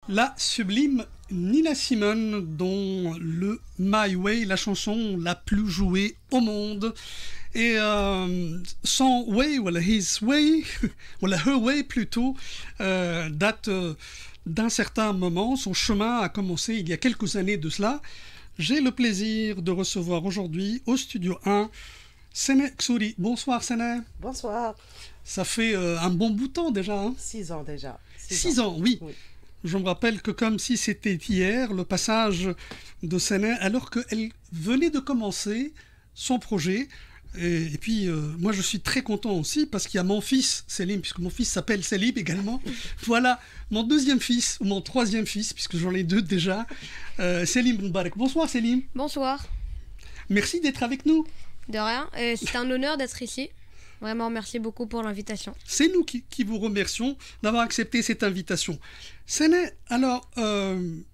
La sublime Nina Simone, dont le My Way, la chanson la plus jouée au monde. Et son way, voilà, his way, voilà, her way plutôt, date d'un certain moment. Son chemin a commencé il y a quelques années de cela. J'ai le plaisir de recevoir aujourd'hui au Studio 1 Sene Ksuri. Bonsoir Sene. Bonsoir. Ça fait un bon bout de temps déjà. Hein. 6 ans déjà. 6 ans, oui. Je me rappelle que comme si c'était hier, le passage de Sene, alors qu'elle venait de commencer son projet. Et puis, moi, je suis très content aussi parce qu'il y a mon fils, Selim, puisque mon fils s'appelle Selim également. Voilà, mon deuxième fils, ou mon troisième fils, puisque j'en ai deux déjà, Selim Mbarek. Bonsoir, Selim. Bonsoir. Merci d'être avec nous. De rien, c'est un honneur d'être ici. Vraiment, merci beaucoup pour l'invitation. C'est nous qui vous remercions d'avoir accepté cette invitation. Sene, alors, une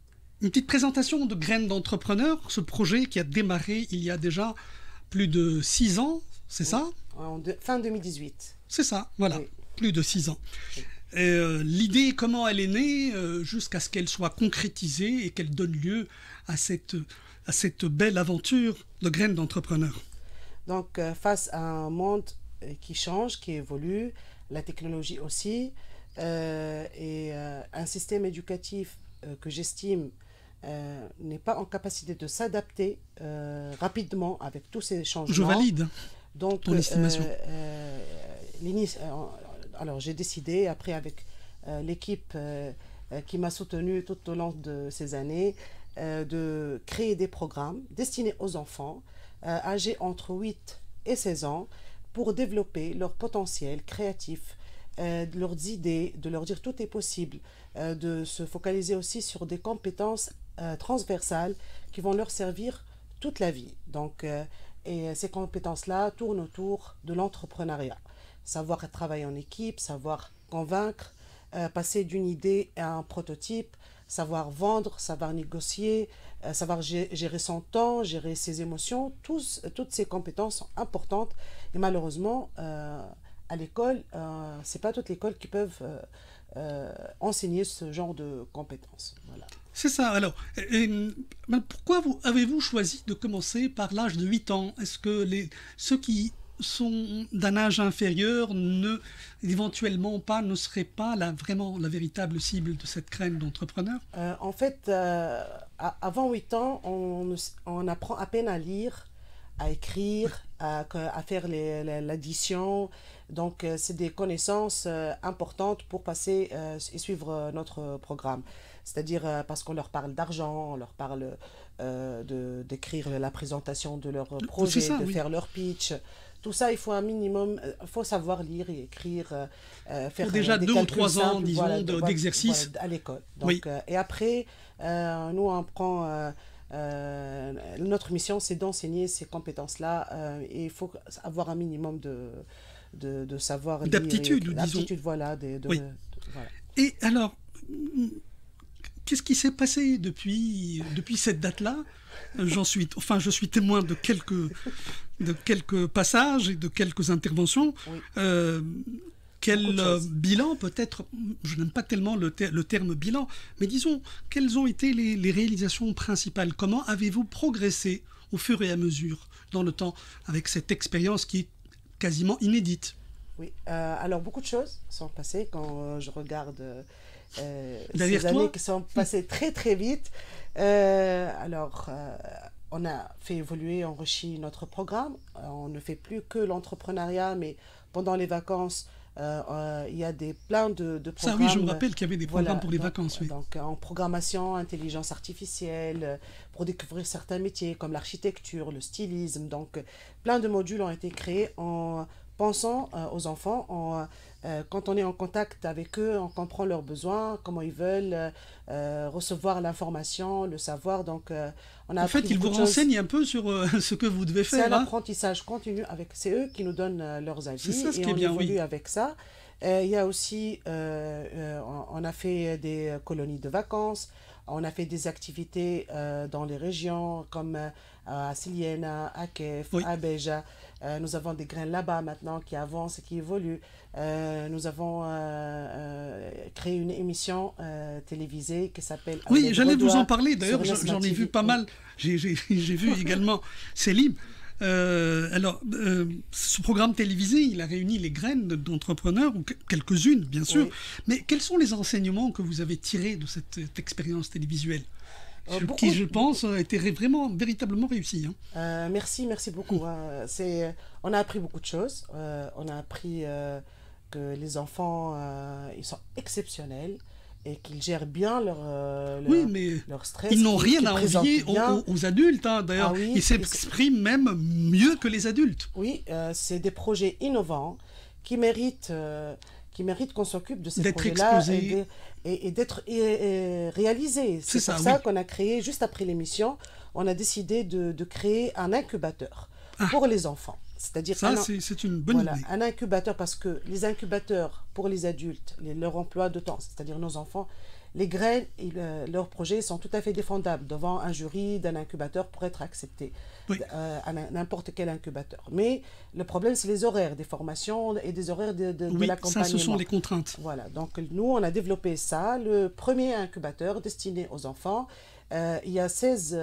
petite présentation de Graines d'entrepreneurs, ce projet qui a démarré il y a déjà plus de 6 ans, c'est ça? Fin 2018. C'est ça, voilà, oui. Plus de 6 ans. Oui. L'idée, comment elle est née, jusqu'à ce qu'elle soit concrétisée et qu'elle donne lieu à cette belle aventure de Graines d'entrepreneurs. Donc, face à un monde qui change, qui évolue, la technologie aussi, et un système éducatif que j'estime n'est pas en capacité de s'adapter rapidement avec tous ces changements. Je valide donc, ton estimation. Alors j'ai décidé, après avec l'équipe qui m'a soutenue tout au long de ces années, de créer des programmes destinés aux enfants âgés entre 8 et 16 ans pour développer leur potentiel créatif, leurs idées, de leur dire tout est possible, de se focaliser aussi sur des compétences transversales qui vont leur servir toute la vie. Donc, et ces compétences-là tournent autour de l'entrepreneuriat. Savoir travailler en équipe, savoir convaincre, passer d'une idée à un prototype, savoir vendre, savoir négocier, savoir gérer son temps, gérer ses émotions. Toutes ces compétences sont importantes et malheureusement, à l'école, ce n'est pas toute l'école qui peuvent enseigner ce genre de compétences. Voilà. C'est ça. Alors, pourquoi avez-vous choisi de commencer par l'âge de 8 ans? Est-ce que ceux qui sont d'un âge inférieur éventuellement ne seraient pas vraiment la véritable cible de cette graine d'entrepreneur? En fait, avant 8 ans, on apprend à peine à lire, à écrire, à faire l'addition. Donc, c'est des connaissances importantes pour passer et suivre notre programme. C'est-à-dire parce qu'on leur parle d'argent, on leur parle d'écrire la présentation de leur projet, faire leur pitch. Tout ça, il faut un minimum, il faut savoir lire et écrire, faire déjà des 2 ou 3 ans, simples, disons, d'exercice. Voilà, à l'école. Donc, et après, nous, on prend... notre mission, c'est d'enseigner ces compétences-là et il faut avoir un minimum de savoir d'aptitude, disons. D'aptitude, voilà. Voilà. Et alors, qu'est-ce qui s'est passé depuis cette date-là? Je suis témoin de quelques passages et de quelques interventions. Oui. Quel bilan peut-être, je n'aime pas tellement le terme bilan, mais disons, quelles ont été les réalisations principales? Comment avez-vous progressé au fur et à mesure dans le temps avec cette expérience qui est quasiment inédite? Oui, alors beaucoup de choses sont passées quand je regarde ces années qui sont passées très très vite. On a fait évoluer, enrichi notre programme. On ne fait plus que l'entrepreneuriat, mais pendant les vacances, il y a plein de programmes. Ça oui, je me rappelle qu'il y avait des programmes pour les vacances. Oui. Donc en programmation, intelligence artificielle, pour découvrir certains métiers comme l'architecture, le stylisme. Donc plein de modules ont été créés en pensant aux enfants. Quand on est en contact avec eux, on comprend leurs besoins, comment ils veulent recevoir l'information, le savoir. Donc, on a en fait, ils vous renseignent un peu sur ce que vous devez faire. C'est un apprentissage continu. C'est eux qui nous donnent leurs avis ça, et on évolue avec ça. Il y a aussi, on a fait des colonies de vacances, on a fait des activités dans les régions comme à Siliena, à Kef, Oui. à Beja. Nous avons des graines là-bas maintenant qui avancent et qui évoluent. Nous avons créé une émission télévisée qui s'appelle Oui, Ahmed j'allais vous en Redoua parler. D'ailleurs, sur Nesma j'en ai vu TV. pas mal. J'ai vu également Célim. Ce programme télévisé, il a réuni les graines d'entrepreneurs, ou quelques-unes, bien sûr. Oui. Mais quels sont les enseignements que vous avez tirés de cette expérience télévisuelle Beaucoup- qui, je pense, a été vraiment, véritablement réussie, hein. Merci beaucoup. On a appris beaucoup de choses. On a appris que les enfants, ils sont exceptionnels et qu'ils gèrent bien Oui, mais leur stress. ils n'ont qu'ils rien à présentent envier bien. aux adultes, hein. D'ailleurs, Ah oui, ils s'expriment même mieux que les adultes. Oui, c'est des projets innovants qui méritent qu'on s'occupe de ces D'être projets-là exposés. et d'être réalisés. C'est C'est pour ça, ça oui. qu'on a créé, juste après l'émission, on a décidé de créer un incubateur Ah. pour les enfants. C'est-à-dire Ça, c'est une bonne voilà, idée. un incubateur, parce que les incubateurs pour les adultes, leur emploi de temps, c'est-à-dire nos enfants, les graines, leurs projets sont tout à fait défendables devant un jury d'un incubateur pour être acceptés Oui. à n'importe quel incubateur. Mais le problème, c'est les horaires des formations et des horaires de Oui, ça, l'accompagnement. ce sont les contraintes. Voilà, donc nous, on a développé ça, le premier incubateur destiné aux enfants. Il y a 16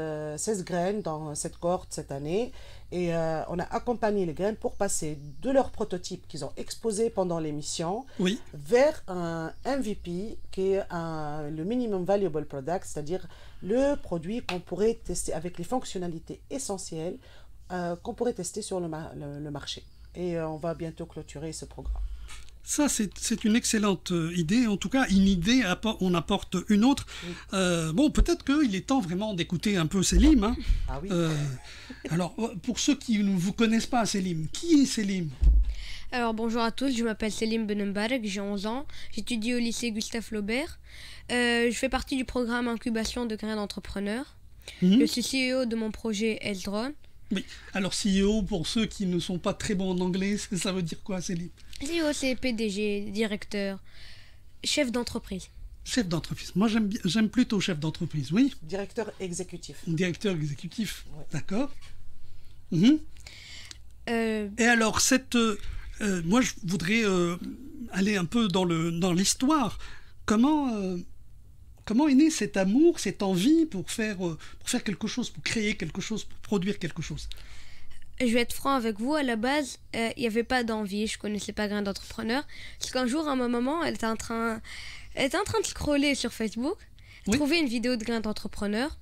graines dans cette cohorte cette année et on a accompagné les graines pour passer de leur prototype qu'ils ont exposé pendant l'émission Oui, vers un MVP qui est le Minimum Valuable Product, c'est-à-dire le produit qu'on pourrait tester avec les fonctionnalités essentielles qu'on pourrait tester sur le marché. Et on va bientôt clôturer ce programme. ça, c'est une excellente idée. En tout cas, une idée, on apporte une autre. Bon, peut-être qu'il est temps vraiment d'écouter un peu Célim, hein. Ah oui. Alors, pour ceux qui ne vous connaissent pas, Célim, qui est Célim? Alors bonjour à tous, je m'appelle Célim Benembarek, j'ai 11 ans, j'étudie au lycée Gustave Flaubert. Je fais partie du programme incubation de grains d'entrepreneurs. Mhm. Je suis CEO de mon projet Eldron. Oui. Alors, CEO, pour ceux qui ne sont pas très bons en anglais, ça veut dire quoi, Célim? CEO, c'est PDG, directeur, chef d'entreprise. Chef d'entreprise. Moi, j'aime plutôt chef d'entreprise, oui. Directeur exécutif. Directeur exécutif, Ouais. d'accord. Mhm. Euh, Et alors, moi, je voudrais aller un peu dans l'histoire. Comment est né cet amour, cette envie pour faire quelque chose, pour créer quelque chose, pour produire quelque chose? je vais être franc avec vous, à la base, il n'y avait pas d'envie, je connaissais pas grains d'entrepreneur. Parce qu'un jour, ma maman, elle était en train de scroller sur Facebook, Oui. trouver une vidéo de grains d'entrepreneur.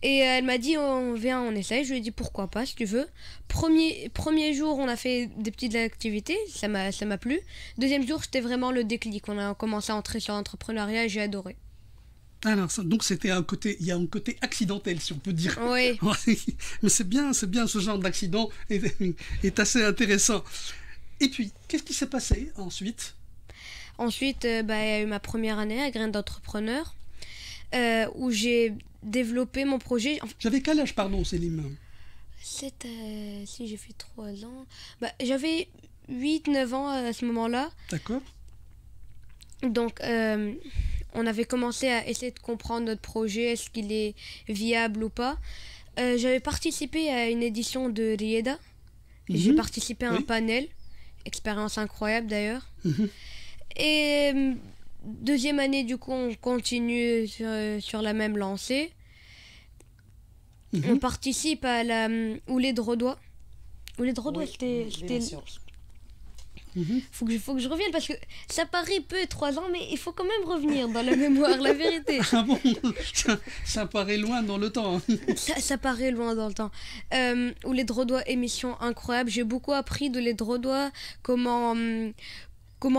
Et elle m'a dit, on essaye. Je lui ai dit, pourquoi pas, si tu veux. Premier jour, on a fait des petites activités, ça m'a plu. Deuxième jour, c'était vraiment le déclic. On a commencé à entrer sur l'entrepreneuriat et j'ai adoré. Alors, donc il y a un côté accidentel, si on peut dire. Oui. Mais c'est bien, ce genre d'accident est assez intéressant. Et puis, qu'est-ce qui s'est passé ensuite? Ensuite, il y a eu ma première année à Graines d'entrepreneur, où j'ai développé mon projet. J'avais quel âge, pardon, Célim? Si j'ai fait 3 ans, j'avais 8-9 ans à ce moment-là. D'accord. Donc, on avait commencé à essayer de comprendre notre projet, est-ce qu'il est viable ou pas. J'avais participé à une édition de Rieda. J'ai participé à un Oui. panel, expérience incroyable d'ailleurs. Mhm. Et deuxième année, du coup, on continue sur la même lancée. Mhm. On participe à la Houlée de Rodois. Houlée de Rodois, Oui, c'était l'émission. Mhm. faut que je revienne parce que ça paraît peu 3 ans, mais il faut quand même revenir dans la mémoire, la vérité. Ah bon, ça paraît loin dans le temps, hein. Ça paraît loin dans le temps. Ou les Drodois, émission incroyable. J'ai beaucoup appris de les Drodois, comment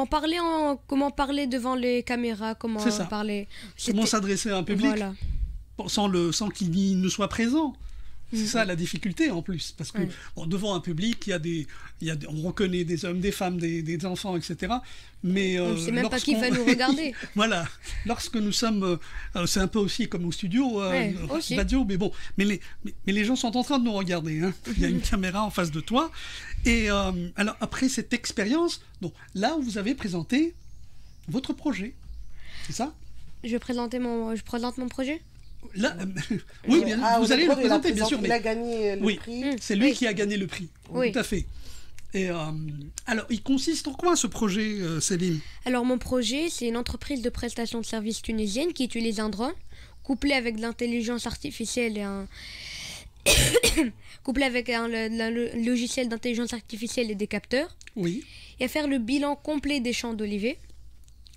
parler devant les caméras, comment C'est ça. parler. Comment C'était- s'adresser à un public Voilà. sans qu'il ne soit présent. C'est ça la difficulté en plus, parce que Ouais. bon, devant un public, on reconnaît des hommes, des femmes, des enfants, etc. Mais On ne sait même pas qui va lorsqu'on- nous regarder. Voilà, lorsque nous sommes, c'est un peu aussi comme au studio, Ouais, aussi. radio, mais bon, mais les gens sont en train de nous regarder. Hein. Il y a une caméra en face de toi. Et alors après cette expérience, donc là vous avez présenté votre projet, c'est ça? Je présente mon projet. Là, oui, bien, Ah, vous allez le d'accord, il a présenter, bien sûr, Il mais a gagné le Oui. prix. c'est lui Oui. qui a gagné le prix. Oui. Tout à fait. Et alors, il consiste en quoi ce projet, Céline? Alors mon projet, c'est une entreprise de prestation de services tunisienne qui utilise un drone couplé avec de l'intelligence artificielle et un couplé avec le logiciel d'intelligence artificielle et des capteurs, Oui. et à faire le bilan complet des champs d'oliviers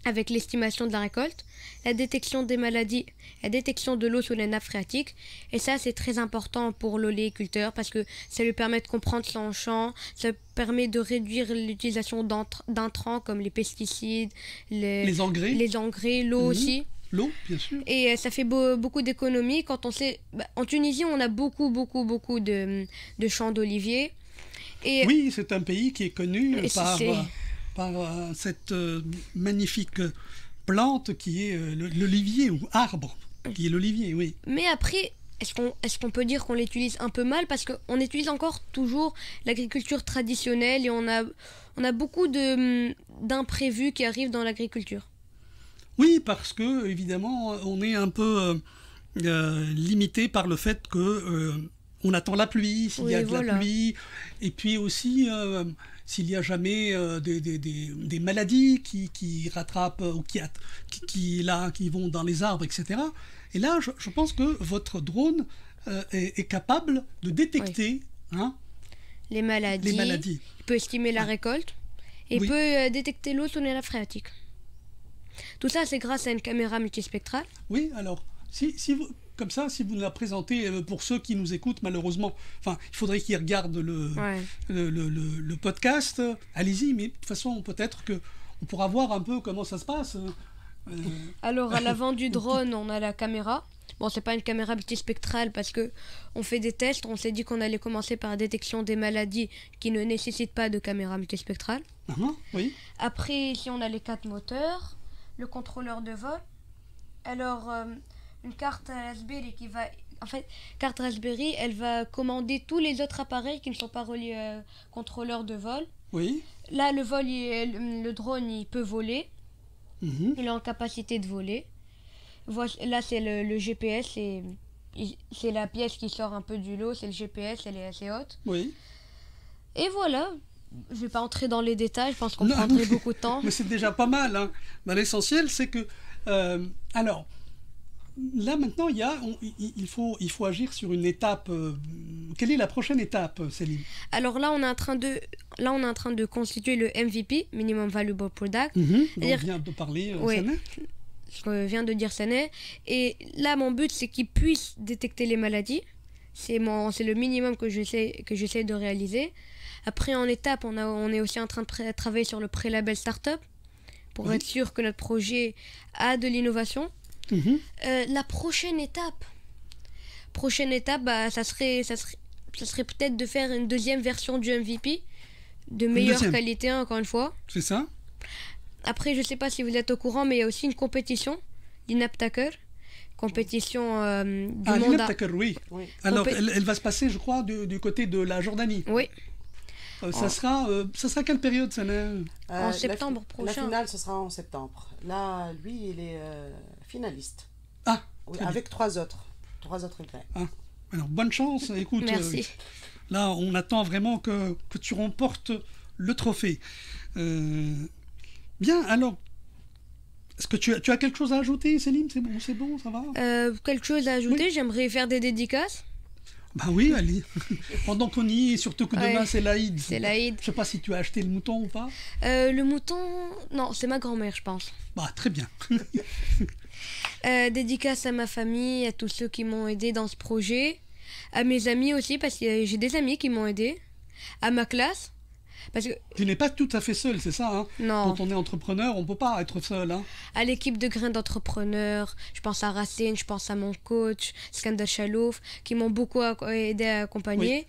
avec l'estimation de la récolte, la détection des maladies, la détection de l'eau sous les nappes phréatiques. Et ça, c'est très important pour l'oléiculteur parce que ça lui permet de comprendre son champ, ça permet de réduire l'utilisation d'intrants comme les pesticides, Les engrais, l'eau Mhm. aussi. l'eau, bien sûr. Et ça fait beaucoup d'économies quand on sait... en Tunisie, on a beaucoup de champs d'oliviers. Et Oui, c'est un pays qui est connu Et par, c'est- cette magnifique plante qui est l'olivier, ou arbre, qui est l'olivier, oui. Mais après, est-ce qu'on peut dire qu'on l'utilise un peu mal parce qu'on utilise encore toujours l'agriculture traditionnelle et on a beaucoup d'imprévus qui arrivent dans l'agriculture. Oui, parce que, évidemment, on est un peu limité par le fait que on attend la pluie, s'il y a Oui, de voilà. la pluie, et puis aussi s'il n'y a jamais des maladies qui rattrapent ou qui vont dans les arbres, etc. Et là, je pense que votre drone est capable de détecter hein, Les maladies, les maladies. il peut estimer la Ouais. récolte et Oui. peut détecter l'eau sous les nappes phréatiques. Tout ça, c'est grâce à une caméra multispectrale. Oui, alors, si vous, comme ça, si vous la présentez pour ceux qui nous écoutent, malheureusement, enfin, il faudrait qu'ils regardent Ouais. le podcast. Allez-y, mais de toute façon, peut-être que on pourra voir un peu comment ça se passe. Alors à l'avant du drone, on a la caméra. Bon, c'est pas une caméra multispectrale parce que on fait des tests. On s'est dit qu'on allait commencer par la détection des maladies qui ne nécessitent pas de caméra multispectrale. Oui, Après, ici, on a les 4 moteurs, le contrôleur de vol. Alors, une carte Raspberry qui va... En fait, carte Raspberry, elle va commander tous les autres appareils qui ne sont pas reliés au contrôleur de vol. oui. Là, le drone, il peut voler. Mhm. Il est en capacité de voler. Là, c'est le GPS. C'est la pièce qui sort un peu du lot. C'est le GPS, elle est assez haute. Oui. Et voilà. Je vais pas entrer dans les détails. Je pense qu'on Non. prendrait beaucoup de temps. Mais c'est déjà pas mal. Hein. Ben, l'essentiel, c'est que... alors, là, maintenant, il faut agir sur une étape. Quelle est la prochaine étape, Céline? Alors là, on est en train de constituer le MVP, Minimum Valuable Product. Mhm. On C'est-à-dire- vient de parler, Oui. Sana. Ce que vient de dire Sané. Et là, mon but, c'est qu'il puisse détecter les maladies. C'est le minimum que j'essaie de réaliser. Après, en étape, on est aussi en train de travailler sur le pré-label startup pour Oui. être sûr que notre projet a de l'innovation. Mhm. La prochaine étape, bah, ça serait peut-être de faire une deuxième version du MVP de meilleure deuxième. qualité, encore une fois. C'est ça? Après, je sais pas si vous êtes au courant, mais il y a aussi une compétition, l'Inaptaker, compétition du Ah, monde. l'Inaptaker, oui. Oui. Alors, Compé- elle va se passer, je crois, du côté de la Jordanie. Oui, Ça sera quelle période, Sana? En septembre La prochain. finale, ce sera en septembre. Là, lui, il est finaliste. Ah, Oui, très avec trois autres Grecs. alors bonne chance. Écoute, merci. là, on attend vraiment que tu remportes le trophée. Bien, alors, est-ce que tu as quelque chose à ajouter, Céline? C'est bon, ça va? Quelque chose à ajouter, j'aimerais faire des dédicaces. Bah oui, allez. Pendant qu'on y est, surtout que demain Ouais. c'est l'Aïd. C'est l'Aïd. Je sais pas si tu as acheté le mouton ou pas. Le mouton, non, c'est ma grand-mère, je pense. Bah très bien. Dédicace à ma famille, à tous ceux qui m'ont aidé dans ce projet, à mes amis aussi, parce que j'ai des amis qui m'ont aidé, à ma classe, Parce que, Tu n'es pas tout à fait seul, c'est ça, hein? non, Quand on est entrepreneur, on ne peut pas être seul, hein? à l'équipe de grains d'entrepreneurs, je pense à Racine, je pense à mon coach, Skander Chalouf, qui m'ont beaucoup aidé à accompagner.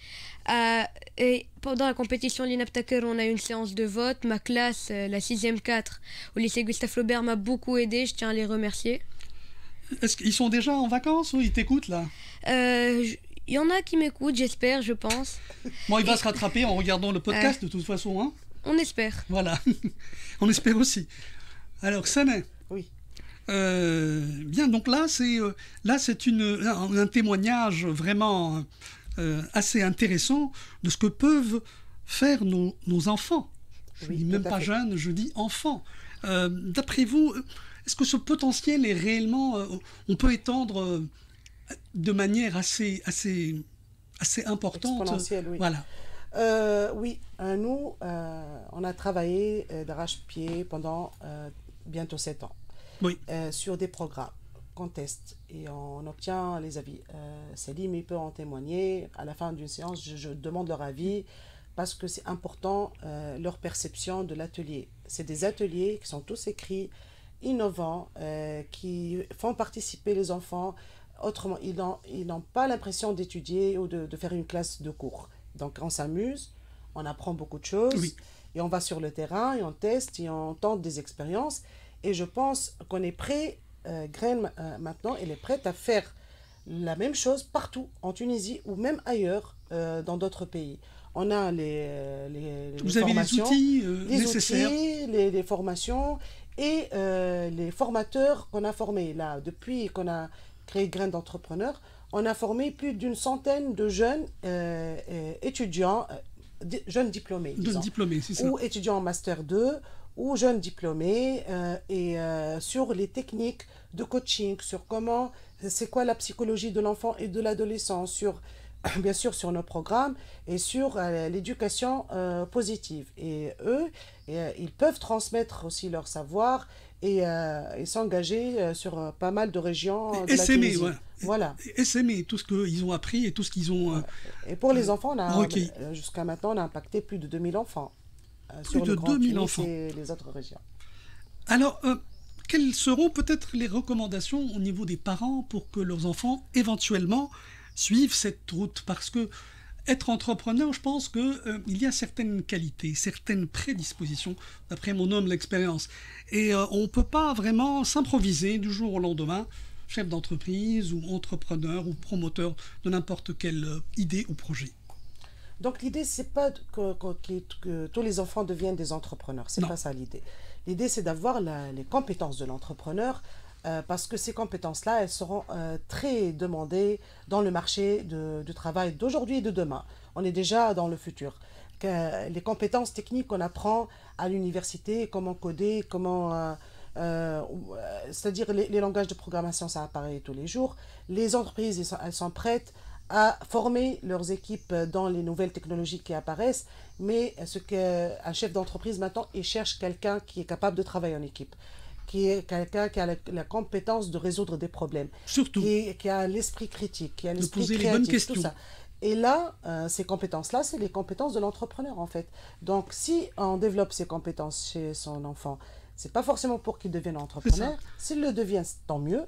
Et pendant la compétition l'Inaptaker, on a eu une séance de vote. Ma classe, la 6e 4, au lycée Gustave Flaubert, m'a beaucoup aidé. Je tiens à les remercier. Est-ce qu'ils sont déjà en vacances ou ils t'écoutent, là? Il y en a qui m'écoutent, j'espère, je pense. Bon, il va se rattraper en regardant le podcast, de toute façon, hein? On espère. Voilà. On espère aussi. Alors, Sané. Oui. Bien, donc là, c'est un témoignage vraiment assez intéressant de ce que peuvent faire nos enfants. Je Oui, dis même tout à pas fait. jeunes, je dis enfants. D'après vous, est-ce que ce potentiel est réellement... on peut étendre de manière assez importante? Exponentielle, oui. Voilà. Oui, nous, on a travaillé d'arrache-pied pendant bientôt 7 ans Oui. sur des programmes qu'on teste et on obtient les avis. Célim, il peut en témoigner. À la fin d'une séance, je demande leur avis parce que c'est important, leur perception de l'atelier. C'est des ateliers qui sont tous écrits, innovants, qui font participer les enfants. Autrement, ils n'ont pas l'impression d'étudier ou de faire une classe de cours. Donc on s'amuse, on apprend beaucoup de choses, Oui. et on va sur le terrain, et on teste, et on tente des expériences. Et je pense qu'on est prêt, Graine maintenant, elle est prête à faire la même chose partout, en Tunisie ou même ailleurs, dans d'autres pays. On a les Vous avez les formations, outils les nécessaires. outils, les formations et les formateurs qu'on a formés. Là, depuis qu'on a créé Graines d'entrepreneurs, on a formé plus d'une centaine de jeunes étudiants, jeunes diplômés, De disons, diplômés, c'est ça. ou étudiants en Master 2, ou jeunes diplômés, sur les techniques de coaching, sur comment, c'est quoi la psychologie de l'enfant et de l'adolescent, sur, bien sûr sur nos programmes et sur l'éducation positive. Et eux, ils peuvent transmettre aussi leur savoir et s'engager sur pas mal de régions de la S'aimer, Tunisie. ouais. Voilà. S'aimer tout ce qu'ils ont appris et tout ce qu'ils ont Et pour les enfants, requis. jusqu'à maintenant, on a impacté plus de 2000 enfants Plus sur de le Grand 2000 Tunis enfants. et les autres régions. Alors, quelles seront peut-être les recommandations au niveau des parents pour que leurs enfants, éventuellement, suivent cette route? Parce que être entrepreneur, je pense qu'il y a certaines qualités, certaines prédispositions, d'après mon humble expérience. Et on ne peut pas vraiment s'improviser du jour au lendemain, chef d'entreprise ou entrepreneur ou promoteur de n'importe quelle idée ou projet. Donc l'idée, c'est pas que tous les enfants deviennent des entrepreneurs. C'est Non. pas ça l'idée. L'idée, c'est d'avoir les compétences de l'entrepreneur parce que ces compétences-là, elles seront très demandées dans le marché du travail d'aujourd'hui et de demain. On est déjà dans le futur. Les compétences techniques qu'on apprend à l'université, comment coder, comment... c'est-à-dire les langages de programmation, ça apparaît tous les jours. Les entreprises, elles sont prêtes à former leurs équipes dans les nouvelles technologies qui apparaissent, mais ce qu'un chef d'entreprise maintenant, il cherche quelqu'un qui est capable de travailler en équipe, qui est quelqu'un qui a la compétence de résoudre des problèmes, Surtout, qui a l'esprit critique, qui a de l'esprit poser les créatif, bonnes tout questions. ça. Et là, ces compétences-là, c'est les compétences de l'entrepreneur en fait. Donc, si on développe ces compétences chez son enfant, c'est pas forcément pour qu'il devienne entrepreneur. S'il le devient, tant mieux.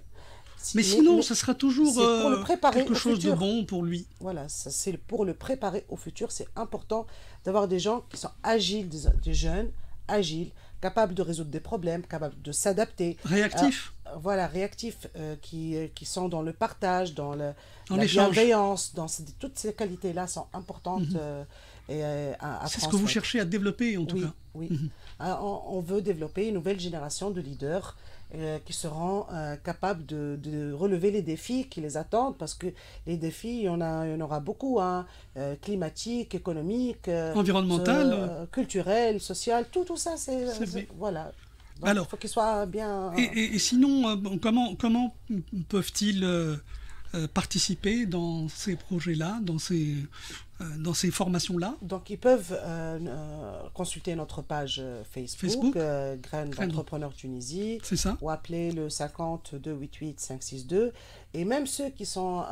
Mais sinon, ça sera toujours c'est pour le préparer quelque au chose de futur. bon pour lui. Voilà, c'est pour le préparer au futur. C'est important d'avoir des gens qui sont agiles, des jeunes agiles, capables de résoudre des problèmes, capables de s'adapter. Réactif. Voilà, réactifs, qui sont dans le partage, dans la l'échange. bienveillance, toutes ces qualités-là sont importantes à C'est ce que vous transmettre. cherchez à développer, en tout Oui, cas. oui. On veut développer une nouvelle génération de leaders qui seront capables de relever les défis qui les attendent, parce que les défis, il y en aura beaucoup, climatiques, économiques, Environnemental. culturels, social, tout ça, C'est vrai. voilà. Donc, Alors, il faut qu'ils soient bien... Et sinon, comment peuvent-ils participer dans ces projets-là, dans ces formations-là? Donc, ils peuvent consulter notre page Facebook, Graines d'entrepreneurs Tunisie, C'est ça. ou appeler le 50 288 562. Et même ceux qui sont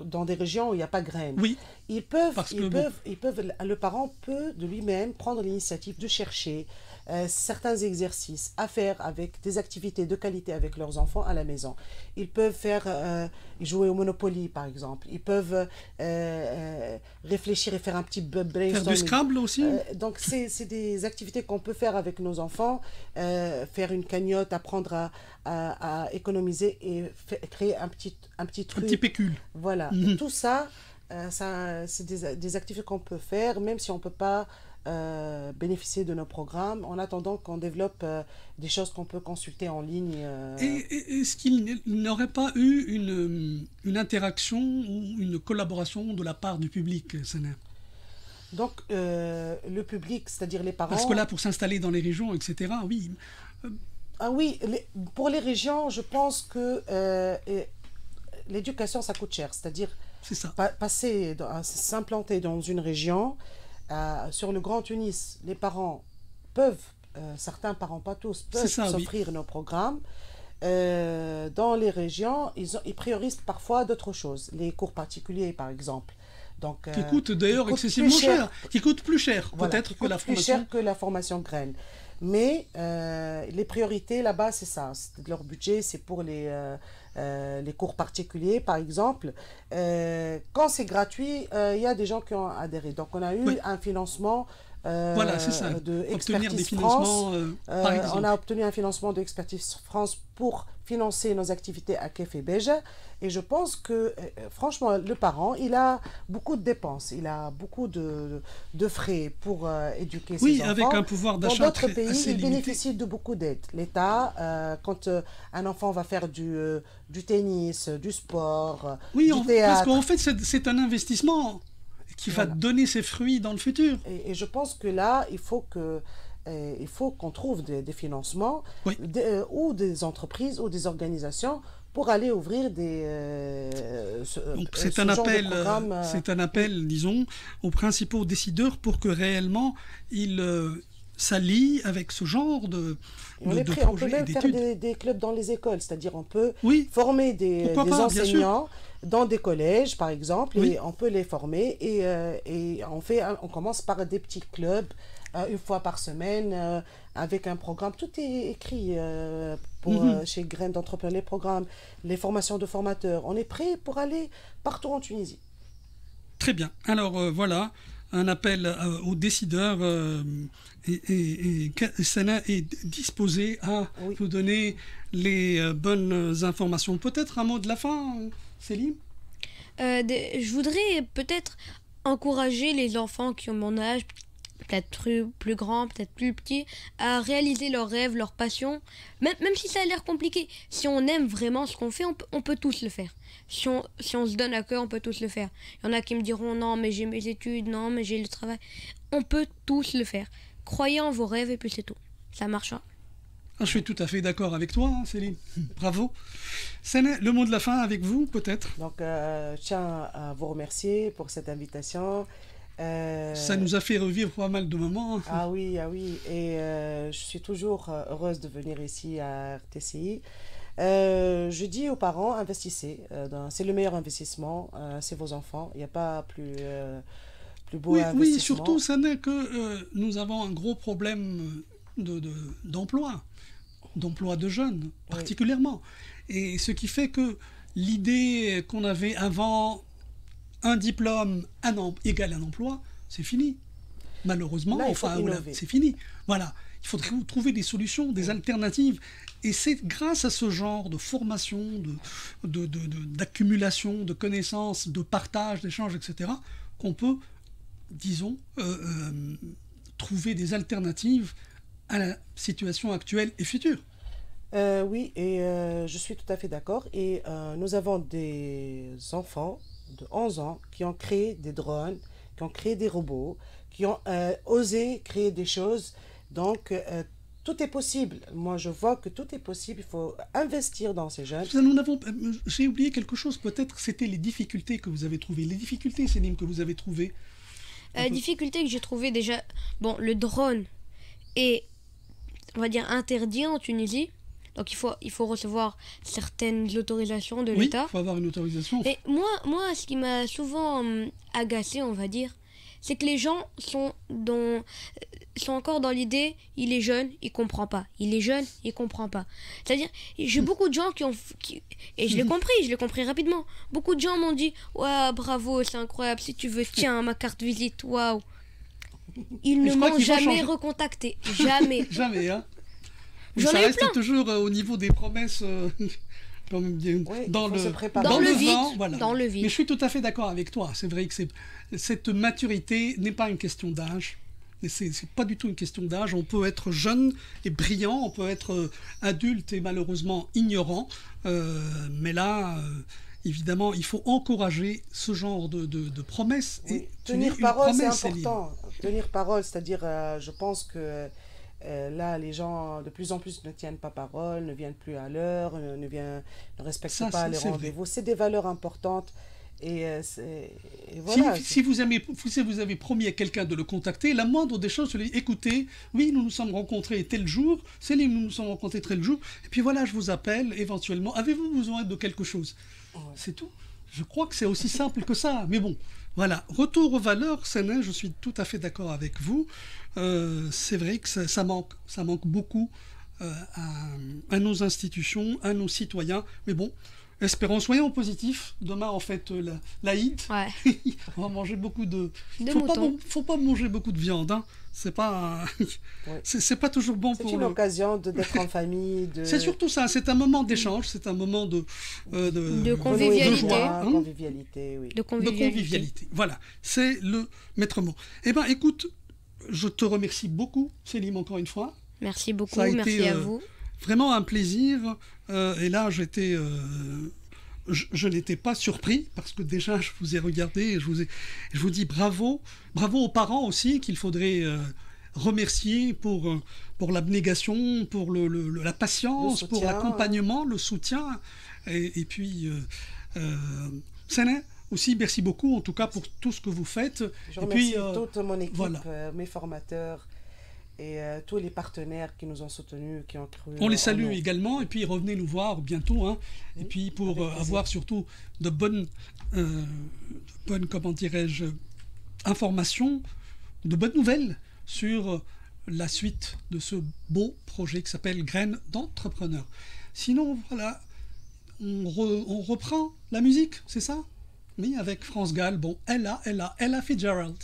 dans des régions où il n'y a pas graines. Oui, Le parent peut de lui-même prendre l'initiative de chercher certains exercices à faire avec des activités de qualité avec leurs enfants à la maison. Ils peuvent jouer au Monopoly, par exemple. Ils peuvent réfléchir et faire un petit brainstorming. faire du Scrabble aussi. Donc, c'est des activités qu'on peut faire avec nos enfants. Faire une cagnotte, apprendre à économiser et créer un petit truc. Un petit pécule. Voilà. Tout ça, c'est des activités qu'on peut faire, même si on ne peut pas bénéficier de nos programmes, en attendant qu'on développe des choses qu'on peut consulter en ligne. Et est-ce qu'il n'aurait pas eu une interaction ou une collaboration de la part du public, Sana? Donc, le public, c'est-à-dire les parents... Parce que là, pour s'installer dans les régions, etc., oui. Ah oui, pour les régions, je pense que l'éducation, ça coûte cher. C'est-à-dire, c'est ça. S'implanter dans une région, sur le Grand Tunis, les parents peuvent, certains parents, pas tous, peuvent s'offrir nos programmes. Dans les régions, ils priorisent parfois d'autres choses. Les cours particuliers, par exemple. Donc, qui coûtent d'ailleurs excessivement cher. Qui coûtent plus cher, voilà, peut-être, que la formation. Plus cher que la formation graine. Mais les priorités là-bas, c'est ça. Leur budget, c'est pour les cours particuliers, par exemple. Quand c'est gratuit, il y a des gens qui ont adhéré. Donc, on a eu un financement voilà, c'est ça. de obtenir des Expertise financements, France. par exemple. On a obtenu un financement de Expertise France pour financer nos activités à Kef et Béja. Et je pense que, franchement, le parent, il a beaucoup de dépenses, il a beaucoup de frais pour éduquer ses enfants. Oui, avec un pouvoir d'achat dans d'autres pays, assez il limité. bénéficie de beaucoup d'aides. L'État, quand un enfant va faire du tennis, du sport, oui, du théâtre... parce qu'en fait, c'est un investissement qui va donner ses fruits dans le futur. Et je pense que là, il faut qu'on trouve des financements ou des entreprises ou des organisations pour aller ouvrir Donc c'est un appel, disons, aux principaux décideurs pour que réellement ils s'allient avec ce genre de projets. On peut même faire des clubs dans les écoles, c'est-à-dire on peut former des enseignants dans des collèges, par exemple, et on peut les former et on commence par des petits clubs une fois par semaine avec un programme. Tout est écrit chez Graines d'Entrepreneurs, les programmes, les formations de formateurs. On est prêt pour aller partout en Tunisie. Très bien. Alors voilà, un appel aux décideurs et Sana est disposée à vous donner les bonnes informations. Peut-être un mot de la fin, Céline? Je voudrais peut-être encourager les enfants qui ont mon âge, peut-être plus grands, peut-être plus petits, à réaliser leurs rêves, leurs passions, même si ça a l'air compliqué. Si on aime vraiment ce qu'on fait, on peut tous le faire. Si on se donne à cœur, on peut tous le faire. Il y en a qui me diront non, mais j'ai mes études, non, mais j'ai le travail. On peut tous le faire. Croyez en vos rêves et puis c'est tout. Ça marchera. Je suis tout à fait d'accord avec toi, Céline. Bravo. Sana, le mot de la fin avec vous, peut-être. Donc, je tiens à vous remercier pour cette invitation. Ça nous a fait revivre pas mal de moments. Ah oui. Et je suis toujours heureuse de venir ici à RTCI. Je dis aux parents, investissez. C'est le meilleur investissement. C'est vos enfants. Il n'y a pas plus beau investissement. Oui, surtout, ça n'est que nous avons un gros problème d'emploi de jeunes, particulièrement. Et ce qui fait que l'idée qu'on avait avant, un diplôme égale un emploi, c'est fini. Malheureusement, là, c'est fini. Voilà, il faudrait trouver des solutions, des alternatives. Et c'est grâce à ce genre de formation, d'accumulation de connaissances, de partage, d'échanges, etc., qu'on peut, disons, trouver des alternatives à la situation actuelle et future. Oui, et je suis tout à fait d'accord. Et nous avons des enfants de 11 ans qui ont créé des drones, qui ont créé des robots, qui ont osé créer des choses. Donc, tout est possible. Moi, je vois que tout est possible. Il faut investir dans ces jeunes. J'ai oublié quelque chose. Peut-être c'était les difficultés que vous avez trouvées. Les difficultés, Céline, que vous avez trouvées. Les difficultés que j'ai trouvées déjà... Bon, le drone est, on va dire, interdit en Tunisie. Donc il faut recevoir certaines autorisations de Oui, l'État. il faut avoir une autorisation. Et moi, ce qui m'a souvent agacé, on va dire, c'est que les gens sont encore dans l'idée, il est jeune, il comprend pas. Il est jeune, il comprend pas. C'est-à-dire, j'ai beaucoup de gens et je l'ai compris rapidement. Beaucoup de gens m'ont dit, ouais, bravo, c'est incroyable, si tu veux, tiens, ma carte visite, waouh. Ils ne m'ont jamais recontacté, jamais. Jamais, hein. J'en Ça ai eu reste plein. toujours au niveau des promesses dans le vide, vent, voilà. dans le vide. Mais je suis tout à fait d'accord avec toi. C'est vrai que cette maturité n'est pas une question d'âge. C'est pas du tout une question d'âge. On peut être jeune et brillant, on peut être adulte et malheureusement ignorant. Mais là, évidemment, il faut encourager ce genre de promesses. Oui. Et Tenir une parole, c'est promesse, important. Tenir parole, c'est-à-dire, je pense que là, les gens de plus en plus ne tiennent pas parole, ne viennent plus à l'heure, ne respectent pas les rendez-vous. C'est des valeurs importantes. Et voilà. Si vous avez promis à quelqu'un de le contacter, la moindre des choses, c'est écoutez, oui, nous nous sommes rencontrés tel jour, Céline, nous nous sommes rencontrés tel jour, et puis voilà, je vous appelle éventuellement. Avez-vous besoin de quelque chose? Ouais. C'est tout. Je crois que c'est aussi simple que ça. Mais bon, voilà. Retour aux valeurs, Séné, je suis tout à fait d'accord avec vous. C'est vrai que ça manque beaucoup à nos institutions, à nos citoyens. Mais bon, espérons, soyons positifs. Demain, en fait, l'Aïd, Ouais. on va manger beaucoup de moutons. Faut pas manger beaucoup de viande, hein. C'est pas, Ouais. c'est pas toujours bon C'est pour une occasion d'être en famille. C'est surtout ça. C'est un moment d'échange. C'est un moment de convivialité. de joie, hein. Convivialité, oui. De convivialité. Voilà, c'est le maître mot. Eh bien, écoute, je te remercie beaucoup, Céline, encore une fois. Merci beaucoup, Ça a été, merci à vous. Vraiment un plaisir. Et là, je n'étais pas surpris parce que déjà, je vous ai regardé et je vous dis bravo. Bravo aux parents aussi qu'il faudrait remercier pour l'abnégation, pour la patience, pour l'accompagnement, le soutien. Et puis, Séné, aussi, merci beaucoup en tout cas pour tout ce que vous faites. Je remercie puis, toute mon équipe, voilà. Mes formateurs et tous les partenaires qui nous ont soutenus, qui ont cru. On les salue également et puis revenez nous voir bientôt. Hein. Oui, et puis pour avec avoir surtout de bonnes comment dirais-je, informations, de bonnes nouvelles sur la suite de ce beau projet qui s'appelle Graines d'entrepreneurs. Sinon, voilà, on reprend la musique, c'est ça? Oui, avec France Gall. Bon, Ella Fitzgerald.